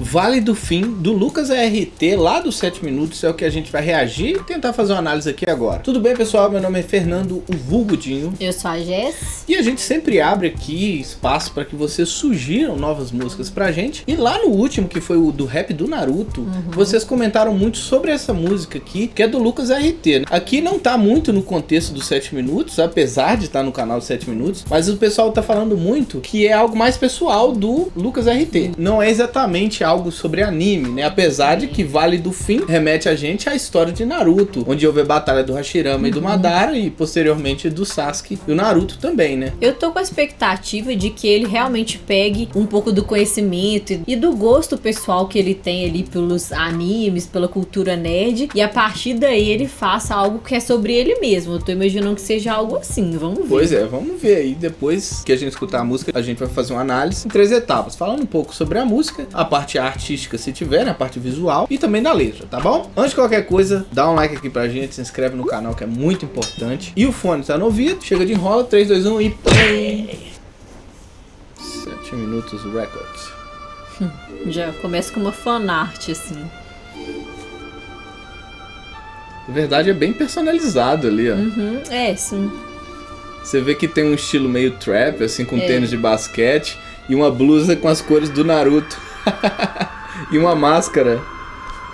Vale do Fim, do Lucas ART, lá dos 7 minutos, é o que a gente vai reagir e tentar fazer uma análise aqui agora. Tudo bem, pessoal? Meu nome é Fernando, o vulgo Dinho. Eu sou a Jess. E a gente sempre abre aqui espaço para que vocês sugiram novas músicas pra gente. E lá no último, que foi o do rap do Naruto, vocês comentaram muito sobre essa música aqui, que é do Lucas ART. Aqui não tá muito no contexto dos 7 minutos, apesar de estar no canal 7 minutos, mas o pessoal tá falando muito que é algo mais pessoal do Lucas ART. Não é exatamente algo sobre anime, né? Apesar de que Vale do Fim remete a gente à história de Naruto, onde houve a batalha do Hashirama e do Madara, e posteriormente do Sasuke e o Naruto também, né? Eu tô com a expectativa de que ele realmente pegue um pouco do conhecimento e do gosto pessoal que ele tem ali pelos animes, pela cultura nerd, e a partir daí ele faça algo que é sobre ele mesmo. Eu tô imaginando que seja algo assim, vamos ver. Pois é, vamos ver aí. Depois que a gente escutar a música, a gente vai fazer uma análise em 3 etapas, falando um pouco sobre a música, a parte artística se tiver, né, a parte visual, e também da letra, tá bom? Antes de qualquer coisa, dá um like aqui pra gente, se inscreve no canal que é muito importante. E o fone tá no ouvido, chega de enrola, 3, 2, 1 e play! 7 minutos records. Já começa com uma fanart, assim. Na verdade é bem personalizado ali, ó. É, sim. Você vê que tem um estilo meio trap, assim, com tênis de basquete e uma blusa com as cores do Naruto. E uma máscara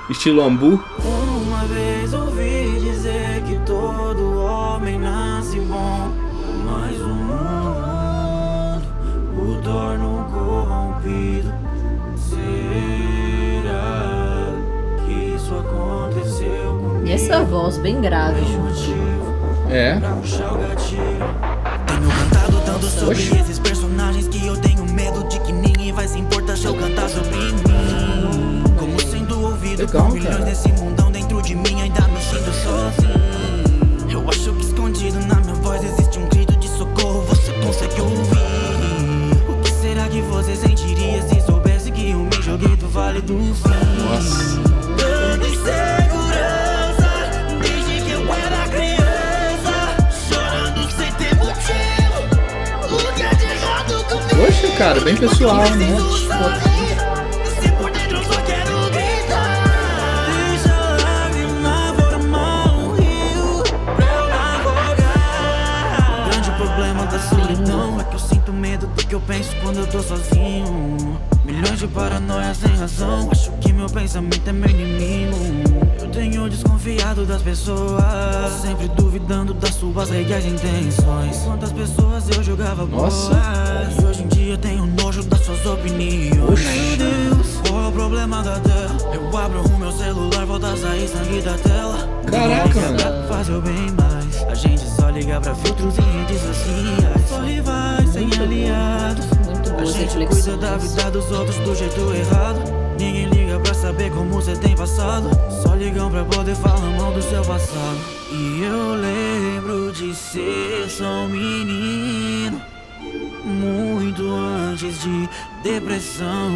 estilo Ambu. Uma vez ouvi dizer que todo homem nasce bom, mas o mundo o torna um corrompido. Será que isso aconteceu comigo? E essa voz bem grave, É. Pra puxar o gatilho. Tenho cantado tanto sobre esses personagens que eu tenho medo de que ninguém vai se importar se eu cantar sobre mim. Como sendo ouvido legal, por milhões desse mundão dentro de mim, ainda me sinto sozinho. Eu acho que escondido na minha voz existe um grito de socorro, você consegue ouvir? O que será que você sentiria se soubesse que eu me joguei do Vale do Fim? Nossa. Tanta insegurança desde que eu era criança, chorando sem ter motivo. O que é de errado comigo? Poxa, cara, bem pessoal, né? Se por dentro eu só quero gritar, deixa a lágrima formar um rio pra eu navegar. O grande problema da solidão é que eu sinto medo do que eu penso quando eu tô sozinho. Milhões de paranoias sem razão, acho que meu pensamento é meu inimigo. Eu tenho desconfiado das pessoas, sempre duvidando das suas reais intenções. Quantas pessoas eu jogava boas, e hoje em dia tenho nojo das suas opiniões. Meu Deus, qual é o problema da tela? Eu abro o meu celular, volta a sair sangue da tela. Caraca, mano. Faz o bem mais, a gente só liga pra filtros e redes sociais. Só rivais sem aliados. A gente cuida da vida dos outros do jeito errado. Ninguém liga pra saber como você tem passado, só ligam pra poder falar mal do seu passado. E eu lembro de ser só um menino, muito antes de depressão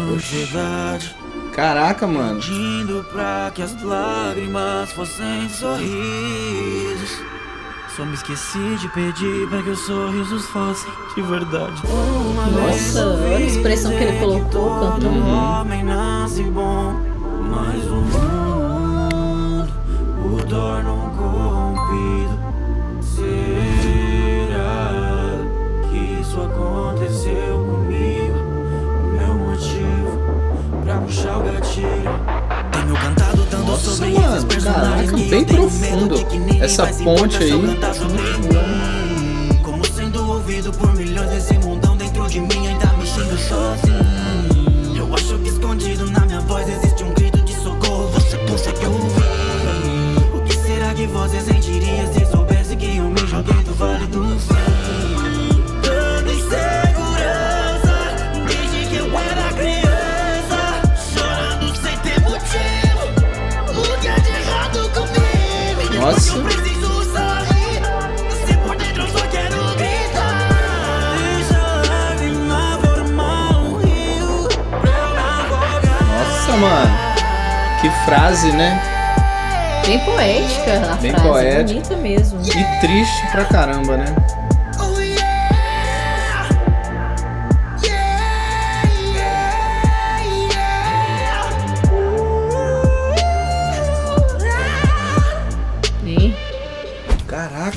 ou ansiedade. Caraca, mano. Pedindo pra que as lágrimas fossem sorrisos. Só me esqueci de pedir pra que os sorrisos fossem de verdade. Nossa, olha a expressão que ele colocou cantando. Um homem nasce bom, mas o mundo o torna um corrompido. Será que isso aconteceu comigo? O meu motivo pra puxar o gatilho. Tenho cantado tanto sobre esses personagens que bem eu tenho profundo medo de que ninguém essa vai se importar ponte se aí. eu cantar sobre mim. Como sendo ouvido por milhões desse mundão dentro de mim, ainda me sinto sozinho. Eu acho que escondido na minha voz existe um grito de socorro, você consegue ouvir? O que será que você sentiria se soubesse que eu me joguei do Vale do Fim? Tanta insegurança desde que eu era criança, chorando sem ter motivo. O que é de errado comigo? Nossa. Eu preciso sair, se por dentro eu só quero gritar. Deixa a lágrima formar um rio pra eu navegar. Nossa, mano. Que frase, né? Bem poética a Bem frase, poética. bonita mesmo. E triste pra caramba, né? Oh yeah, yeah, yeah, yeah.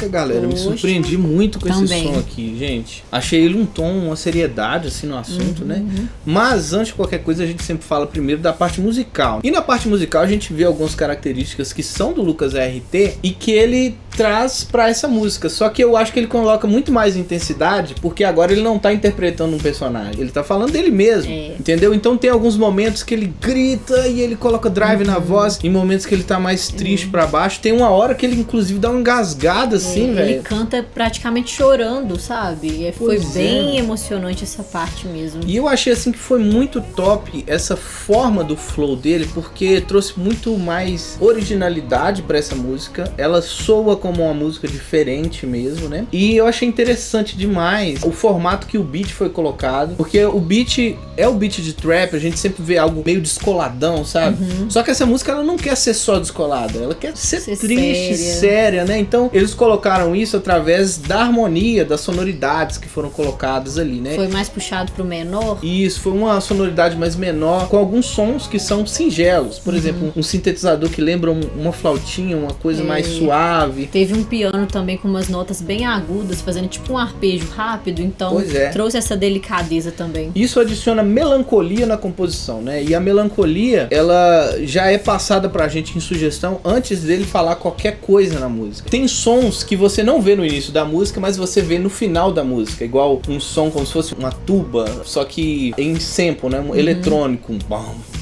Caraca, galera, me surpreendi muito com esse som aqui, gente. Achei ele um tom, uma seriedade, assim, no assunto, né? Mas, antes de qualquer coisa, a gente sempre fala primeiro da parte musical. E na parte musical, a gente vê algumas características que são do Lucas RT e que ele traz pra essa música. Só que eu acho que ele coloca muito mais intensidade, porque agora ele não tá interpretando um personagem, ele tá falando dele mesmo, entendeu? Então tem alguns momentos que ele grita e ele coloca drive na voz, em momentos que ele tá mais triste pra baixo. Tem uma hora que ele inclusive dá uma engasgada assim, velho. Ele canta praticamente chorando, sabe? Foi bem emocionante essa parte mesmo. E eu achei assim que foi muito top essa forma do flow dele, porque trouxe muito mais originalidade pra essa música. Ela soa como uma música diferente mesmo, né? E eu achei interessante demais o formato que o beat foi colocado, porque o beat é o beat de trap, a gente sempre vê algo meio descoladão, sabe? Só que essa música ela não quer ser só descolada, ela quer ser triste, séria, né? Então eles colocaram isso através da harmonia, das sonoridades que foram colocadas ali, né? Foi mais puxado pro menor? Isso, foi uma sonoridade mais menor, com alguns sons que são singelos. Por exemplo, um sintetizador que lembra uma flautinha, uma coisa mais suave. Teve um piano também com umas notas bem agudas, fazendo tipo um arpejo rápido, então trouxe essa delicadeza também. Isso adiciona melancolia na composição, né? E a melancolia, ela já é passada pra gente em sugestão antes dele falar qualquer coisa na música. Tem sons que você não vê no início da música, mas você vê no final da música, igual um som como se fosse uma tuba, só que em sample, né? Um eletrônico,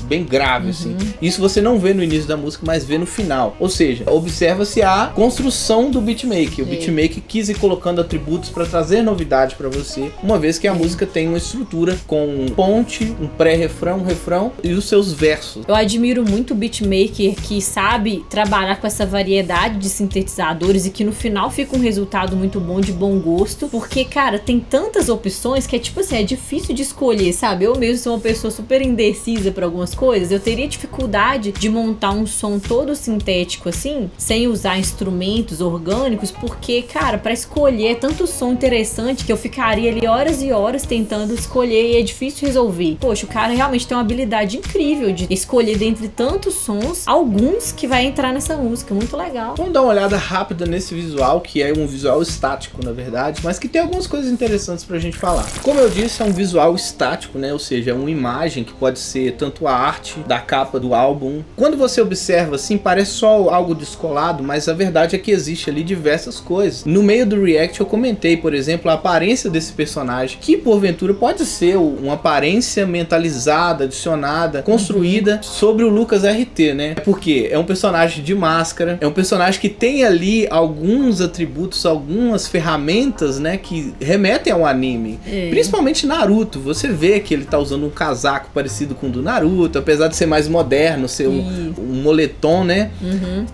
bem grave, assim. Isso você não vê no início da música, mas vê no final. Ou seja, observa-se a construção do beatmaker. O beatmaker quis ir colocando atributos para trazer novidade para você, uma vez que a música tem uma estrutura com um ponte, um pré-refrão, um refrão e os seus versos. Eu admiro muito o beatmaker que sabe trabalhar com essa variedade de sintetizadores e que no final fica um resultado muito bom, de bom gosto, porque, cara, tem tantas opções que é tipo assim, é difícil de escolher, sabe? Eu mesmo sou uma pessoa super indecisa para algumas coisas, eu teria dificuldade de montar um som todo sintético assim, sem usar instrumentos orgânicos, porque, cara, pra escolher é tanto som interessante que eu ficaria ali horas e horas tentando escolher e é difícil resolver. Poxa, o cara realmente tem uma habilidade incrível de escolher dentre tantos sons, alguns que vai entrar nessa música, muito legal. Vamos dar uma olhada rápida nesse visual, que é um visual estático, na verdade, mas que tem algumas coisas interessantes pra gente falar. Como eu disse, é um visual estático, né? Ou seja, é uma imagem que pode ser tanto a arte da capa do álbum. Quando você observa assim, parece só algo descolado, mas a verdade é que existe ali diversas coisas. No meio do react eu comentei, por exemplo, a aparência desse personagem, que porventura pode ser uma aparência mentalizada, adicionada, construída sobre o Lucas RT, né? Porque é um personagem de máscara, é um personagem que tem ali alguns atributos, algumas ferramentas, né, que remetem ao anime. Principalmente Naruto, você vê que ele tá usando um casaco parecido com o do Naruto, apesar de ser mais moderno, ser um moletom, né?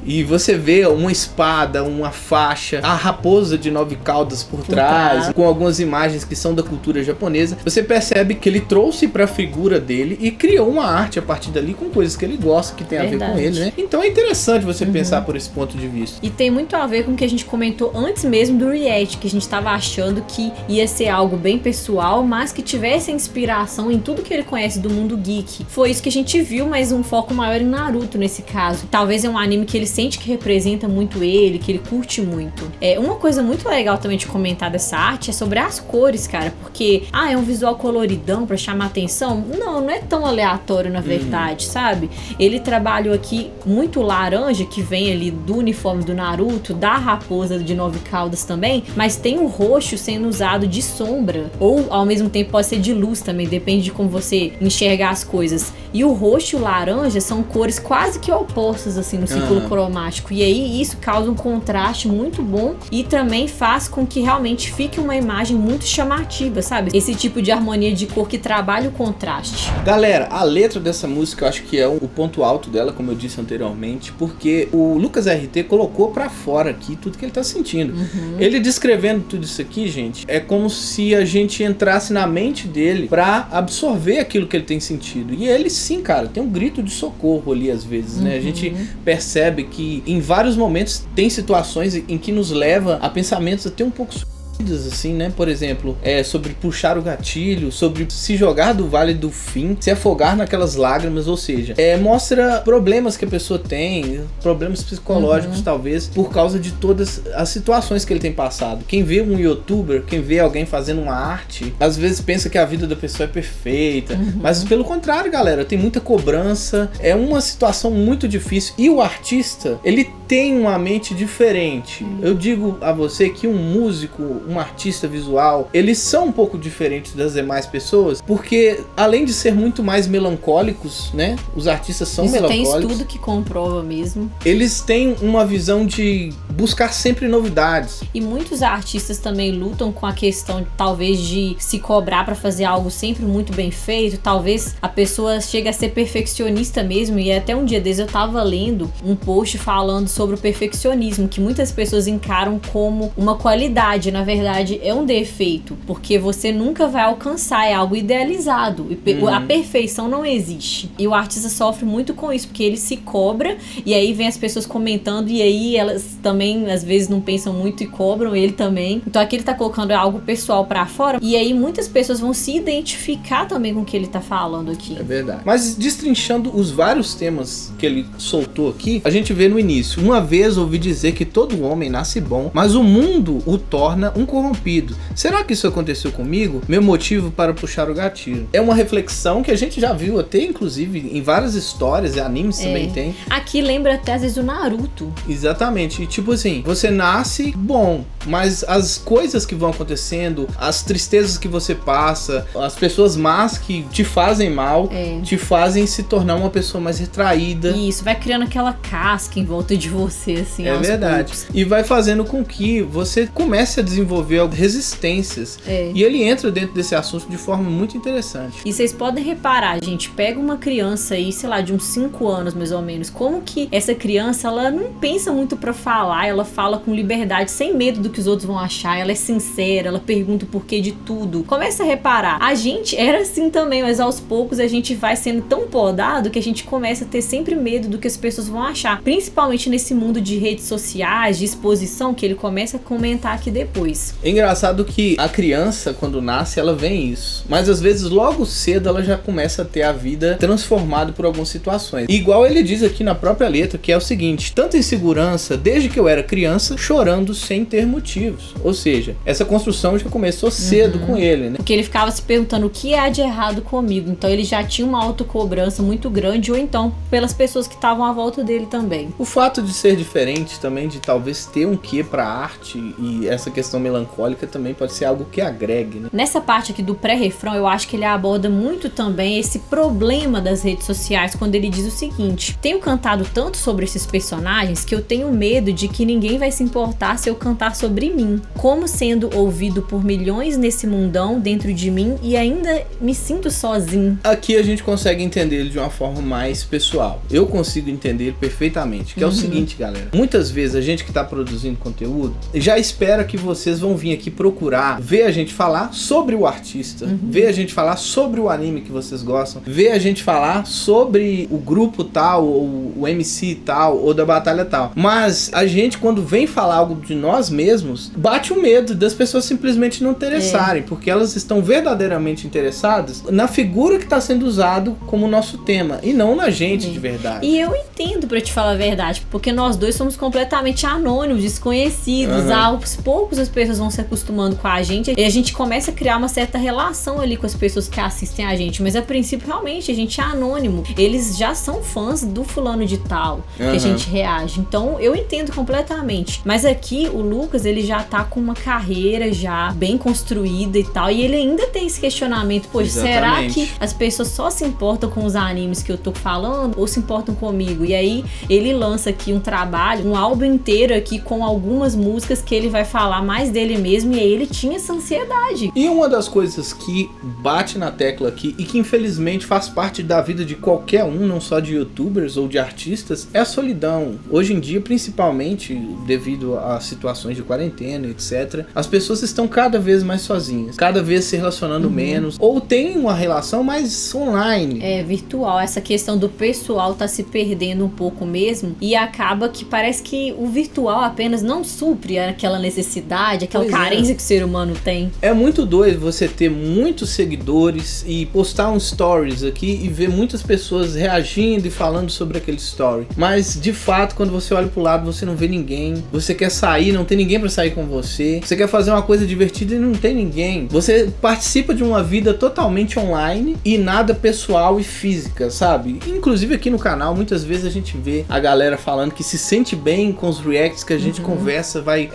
E você vê uma espada, uma faixa, a raposa de 9 caudas por trás, com algumas imagens que são da cultura japonesa. Você percebe que ele trouxe pra figura dele e criou uma arte a partir dali com coisas que ele gosta, que tem a ver com ele, né? Então é interessante você pensar por esse ponto de vista. E tem muito a ver com o que a gente comentou antes mesmo do react, que a gente tava achando que ia ser algo bem pessoal, mas que tivesse inspiração em tudo que ele conhece do mundo geek. Foi isso que a gente viu, mas um foco maior em Naruto nesse caso. Talvez é um anime que ele sente que representa muito ele, que ele curte muito. Uma coisa muito legal também de comentar dessa arte é sobre as cores, cara, porque, é um visual coloridão pra chamar atenção? Não é tão aleatório na verdade, sabe? Ele trabalhou aqui muito laranja, que vem ali do uniforme do Naruto, da raposa de 9 caudas também, mas tem o roxo sendo usado de sombra, ou ao mesmo tempo pode ser de luz também, depende de como você enxergar as coisas. E o roxo e o laranja são cores quase que opostas assim no círculo cromático, e aí isso causa um contraste muito bom e também faz com que realmente fique uma imagem muito chamativa, sabe? Esse tipo de harmonia de cor que trabalha o contraste. Galera, a letra dessa música eu acho que é o ponto alto dela, como eu disse anteriormente, porque o Lucas RT colocou pra fora aqui tudo que ele tá sentindo. Ele descrevendo tudo isso aqui, gente, é como se a gente entrasse na mente dele pra absorver aquilo que ele tem sentido. E ele sim, cara, tem um grito de socorro ali às vezes, né? A gente percebe que em vários momentos tem situações em que nos leva a pensamentos até um pouco assim, né? Por exemplo, sobre puxar o gatilho, sobre se jogar do vale do fim, se afogar naquelas lágrimas, ou seja, mostra problemas que a pessoa tem, problemas psicológicos talvez, por causa de todas as situações que ele tem passado. Quem vê um youtuber, quem vê alguém fazendo uma arte, às vezes pensa que a vida da pessoa é perfeita, mas pelo contrário, galera, tem muita cobrança, é uma situação muito difícil, e o artista, ele tem uma mente diferente. Eu digo a você que um músico, um artista visual, eles são um pouco diferentes das demais pessoas, porque além de ser muito mais melancólicos, né? Os artistas são melancólicos. Tem estudo que comprova mesmo. Eles têm uma visão de buscar sempre novidades. E muitos artistas também lutam com a questão, talvez, de se cobrar pra fazer algo sempre muito bem feito. Talvez a pessoa chegue a ser perfeccionista mesmo, e até um dia desses eu tava lendo um post falando sobre o perfeccionismo, que muitas pessoas encaram como uma qualidade, na verdade é um defeito, porque você nunca vai alcançar, é algo idealizado, a perfeição não existe, e o artista sofre muito com isso, porque ele se cobra, e aí vem as pessoas comentando, e aí elas também às vezes não pensam muito e cobram ele também, então aqui ele tá colocando algo pessoal pra fora, e aí muitas pessoas vão se identificar também com o que ele tá falando aqui. É verdade. Mas destrinchando os vários temas que ele soltou aqui, a gente vê no início: uma vez ouvi dizer que todo homem nasce bom, mas o mundo o torna um corrompido. Será que isso aconteceu comigo? Meu motivo para puxar o gatilho. É uma reflexão que a gente já viu até, inclusive, em várias histórias e animes também tem. Aqui lembra até às vezes o Naruto. Exatamente. E tipo assim, você nasce bom, mas as coisas que vão acontecendo, as tristezas que você passa, as pessoas más que te fazem mal, te fazem se tornar uma pessoa mais retraída. Isso, vai criando aquela casca em volta de você, assim, é verdade. Poucos. E vai fazendo com que você comece a desenvolver resistências. E ele entra dentro desse assunto de forma muito interessante. E vocês podem reparar, gente, pega uma criança aí, sei lá, de uns 5 anos mais ou menos, como que essa criança, ela não pensa muito pra falar, ela fala com liberdade, sem medo do que os outros vão achar, ela é sincera, ela pergunta o porquê de tudo. Começa a reparar, a gente era assim também, mas aos poucos a gente vai sendo tão podado que a gente começa a ter sempre medo do que as pessoas vão achar, principalmente nesse mundo de redes sociais, de exposição, que ele começa a comentar aqui depois. É engraçado que a criança, quando nasce, ela vê isso, mas às vezes logo cedo ela já começa a ter a vida transformada por algumas situações. Igual ele diz aqui na própria letra, que é o seguinte: tanta insegurança desde que eu era criança, chorando sem ter motivos. Ou seja, essa construção já começou cedo com ele, né? Porque ele ficava se perguntando o que há de errado comigo, então ele já tinha uma autocobrança muito grande, ou então pelas pessoas que estavam à volta dele também. O fato de ser diferente também, de talvez ter um quê pra arte, e essa questão melancólica também pode ser algo que agregue, né? Nessa parte aqui do pré-refrão, eu acho que ele aborda muito também esse problema das redes sociais, quando ele diz o seguinte: tenho cantado tanto sobre esses personagens que eu tenho medo de que ninguém vai se importar se eu cantar sobre mim, como sendo ouvido por milhões nesse mundão dentro de mim e ainda me sinto sozinho. Aqui a gente consegue entender ele de uma forma mais pessoal. Eu consigo entender ele perfeitamente, que é o seguinte, galera: muitas vezes a gente que tá produzindo conteúdo já espera que vocês vão vir aqui procurar ver a gente falar sobre o artista, ver a gente falar sobre o anime que vocês gostam, ver a gente falar sobre o grupo tal, ou o MC tal, ou da batalha tal. Mas a gente, quando vem falar algo de nós mesmos, bate o medo das pessoas simplesmente não interessarem, porque elas estão verdadeiramente interessadas na figura que está sendo usado como nosso tema, e não na gente de verdade. E eu entendo, pra te falar a verdade, porque nós dois somos completamente anônimos, desconhecidos. Aos poucos as pessoas vão se acostumando com a gente, e a gente começa a criar uma certa relação ali com as pessoas que assistem a gente, mas a princípio realmente a gente é anônimo, eles já são fãs do fulano de tal, que a gente reage, então eu entendo completamente. Mas aqui o Lucas, ele já tá com uma carreira já bem construída e tal, e ele ainda tem esse questionamento: poxa, será que as pessoas só se importam com os animes que eu tô falando, ou se importam comigo? E aí ele lança aqui um trabalho, um álbum inteiro aqui com algumas músicas que ele vai falar mais dele mesmo, e aí ele tinha essa ansiedade. E uma das coisas que bate na tecla aqui, e que infelizmente faz parte da vida de qualquer um, não só de youtubers ou de artistas, é a solidão. Hoje em dia, principalmente devido a situações de quarentena, etc., as pessoas estão cada vez mais sozinhas, cada vez se relacionando menos, ou tem uma relação mais online. É, virtual. Essa questão do pessoal tá se perdendo um pouco mesmo, e acaba que parece que o virtual apenas não supre aquela necessidade, aquela Pois é. carência que o ser humano tem. É muito doido você ter muitos seguidores e postar um stories aqui e ver muitas pessoas reagindo e falando sobre aquele story. Mas, de fato, quando você olha pro lado, você não vê ninguém. Você quer sair, não tem ninguém pra sair com você. Você quer fazer uma coisa divertida e não tem ninguém. Você participa de uma vida totalmente online e nada pessoal e física, sabe? Inclusive aqui no canal, muitas vezes a gente vê a galera falando que se sente bem com os reacts que a gente conversa, vai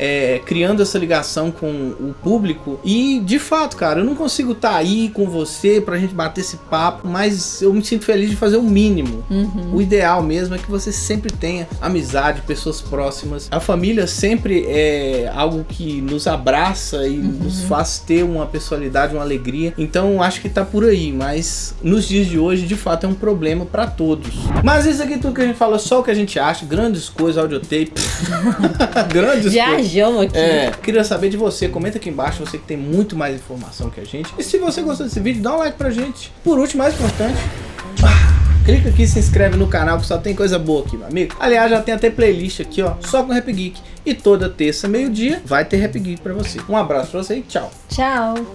criando essa ligação com o público. E, de fato, cara, eu não consigo estar aí com você pra gente bater esse papo, mas eu me sinto feliz de fazer o mínimo. O ideal mesmo é que você sempre tenha amizade, pessoas próximas. A família sempre é algo que nos abraça e nos faz ter uma personalidade, uma alegria. Então acho que tá por aí, mas nos dias de hoje de fato é um problema pra todos. Mas isso aqui tudo que a gente fala, só o que a gente acha, grandes coisas, audiotape. Grandes coisas. Viajamos aqui. Queria saber de você, comenta aqui embaixo, você que tem muito mais informação que a gente. E se você gostou desse vídeo, dá um like pra gente. Por último, mais importante, clica aqui e se inscreve no canal que só tem coisa boa aqui, meu amigo. Aliás, já tem até playlist aqui, ó, só com Rap Geek. E toda terça, meio-dia, vai ter Rap Geek pra você. Um abraço pra você e tchau. Tchau.